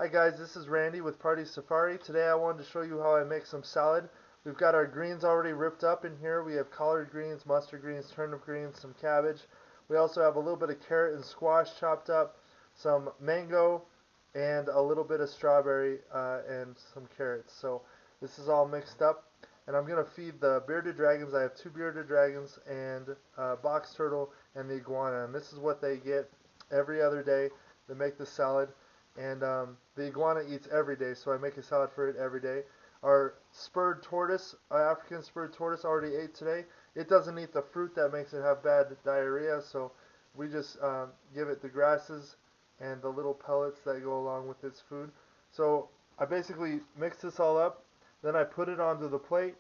Hi guys, this is Randy with Party Safari. Today I wanted to show you how I make some salad. We've got our greens already ripped up in here. We have collard greens, mustard greens, turnip greens, some cabbage. We also have a little bit of carrot and squash chopped up, some mango, and a little bit of strawberry and some carrots. So this is all mixed up. And I'm going to feed the bearded dragons. I have two bearded dragons and a box turtle and the iguana. And this is what they get every other day. They make the salad. And the iguana eats every day, so I make a salad for it every day. Our spurred tortoise, African spurred tortoise, already ate today. It doesn't eat the fruit that makes it have bad diarrhea, so we just give it the grasses and the little pellets that go along with its food. So I basically mix this all up, then I put it onto the plate.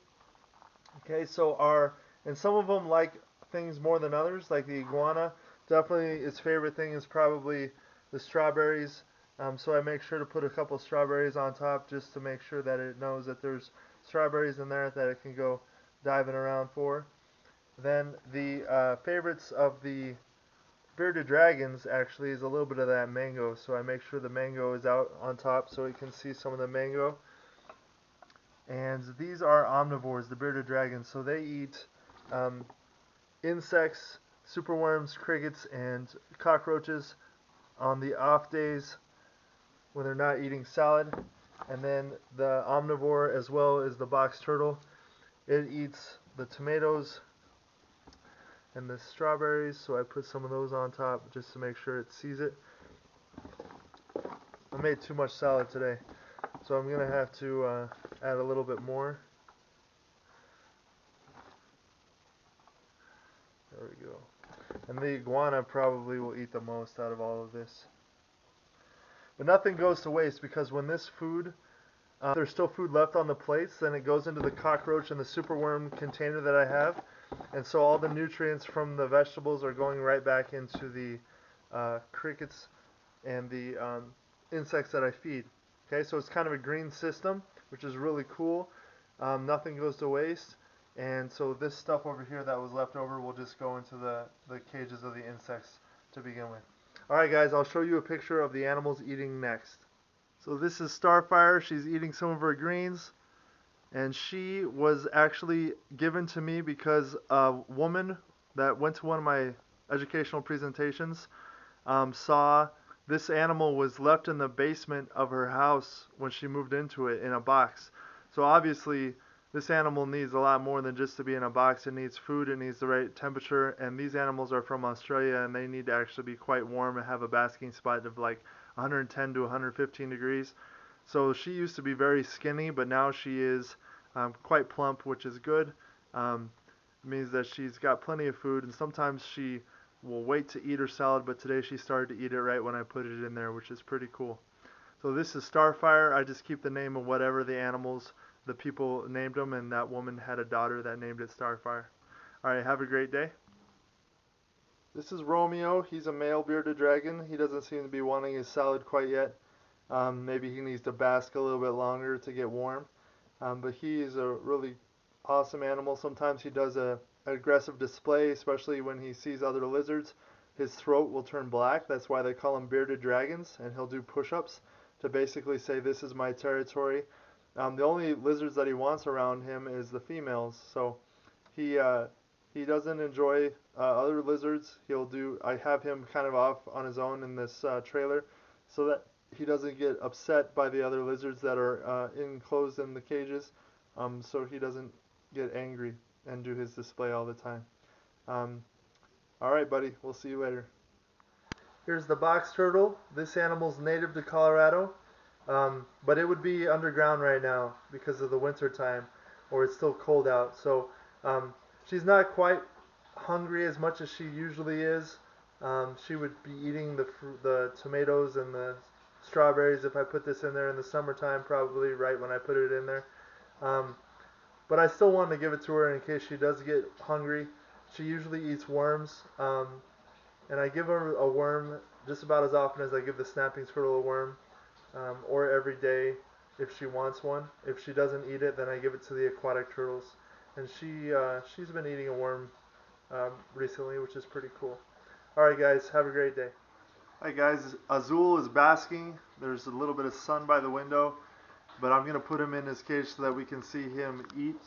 Okay, and some of them like things more than others, like the iguana. Definitely its favorite thing is probably the strawberries. So I make sure to put a couple strawberries on top just to make sure that it knows that there's strawberries in there that it can go diving around for. Then the favorites of the bearded dragons actually is a little bit of that mango. So I make sure the mango is out on top so it can see some of the mango. And these are omnivores, the bearded dragons. So they eat insects, superworms, crickets, and cockroaches on the off days when they're not eating salad. And then the omnivore, as well as the box turtle, it eats the tomatoes and the strawberries, so I put some of those on top just to make sure it sees it. I made too much salad today, so I'm going to have to add a little bit more. There we go. And the iguana probably will eat the most out of all of this. But nothing goes to waste, because when this food, there's still food left on the plates, then it goes into the cockroach and the superworm container that I have. And so all the nutrients from the vegetables are going right back into the crickets and the insects that I feed. Okay, so it's kind of a green system, which is really cool. Nothing goes to waste. And so this stuff over here that was left over will just go into the cages of the insects to begin with. Alright guys, I'll show you a picture of the animals eating next. So this is Starfire. She's eating some of her greens. And she was actually given to me because a woman that went to one of my educational presentations saw this animal was left in the basement of her house when she moved into it in a box. So obviously this animal needs a lot more than just to be in a box. It needs food, it needs the right temperature, and these animals are from Australia and they need to actually be quite warm and have a basking spot of like 110 to 115 degrees. So she used to be very skinny, but now she is quite plump, which is good. Means that she's got plenty of food, and sometimes she will wait to eat her salad, but today she started to eat it right when I put it in there, which is pretty cool. So this is Starfire. I just keep the name of whatever the animals, the people named them, and that woman had a daughter that named it Starfire. Alright, have a great day. This is Romeo. He's a male bearded dragon. He doesn't seem to be wanting his salad quite yet. Maybe he needs to bask a little bit longer to get warm. But he is a really awesome animal. Sometimes he does an aggressive display, especially when he sees other lizards. His throat will turn black. That's why they call him bearded dragons, and he'll do push-ups to basically say, this is my territory. The only lizards that he wants around him is the females. So he doesn't enjoy other lizards. I have him kind of off on his own in this trailer so that he doesn't get upset by the other lizards that are enclosed in the cages, so he doesn't get angry and do his display all the time. Alright buddy, we'll see you later. Here's the box turtle. This animal's native to Colorado, but it would be underground right now because of the winter time, or it's still cold out. So she's not quite hungry as much as she usually is. She would be eating the tomatoes and the strawberries if I put this in there in the summertime, probably right when I put it in there. But I still wanted to give it to her in case she does get hungry. She usually eats worms, and I give her a worm just about as often as I give the snapping turtle a worm, or every day if she wants one. If she doesn't eat it, then I give it to the aquatic turtles. And she's been eating a worm recently, which is pretty cool. Alright guys, have a great day. Hi guys, Azul is basking. There's a little bit of sun by the window, but I'm gonna put him in his cage so that we can see him eat.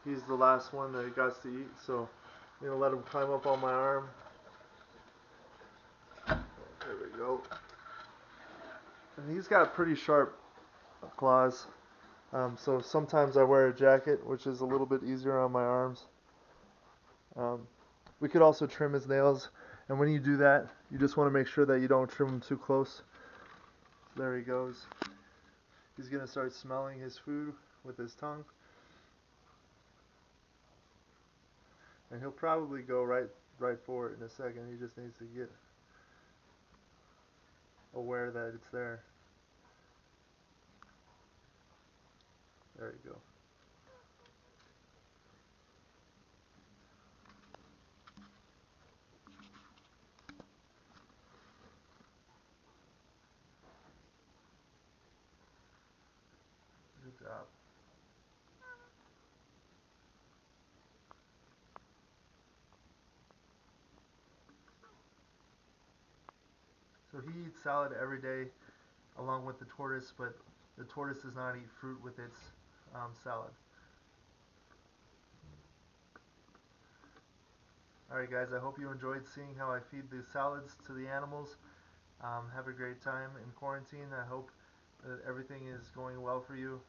He's the last one that got to eat, so I'm gonna let him climb up on my arm. There we go. And he's got pretty sharp claws, so sometimes I wear a jacket, which is a little bit easier on my arms. We could also trim his nails, and when you do that, you just want to make sure that you don't trim them too close. There he goes. He's gonna start smelling his food with his tongue, and he'll probably go right for it in a second. He just needs to get aware that it's there. There you go. Good job. So he eats salad every day along with the tortoise, but the tortoise does not eat fruit with its salad. Alright guys, I hope you enjoyed seeing how I feed the salads to the animals. Have a great time in quarantine. I hope that everything is going well for you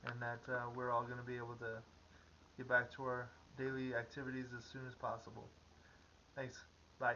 and that we're all going to be able to get back to our daily activities as soon as possible. Thanks. Bye.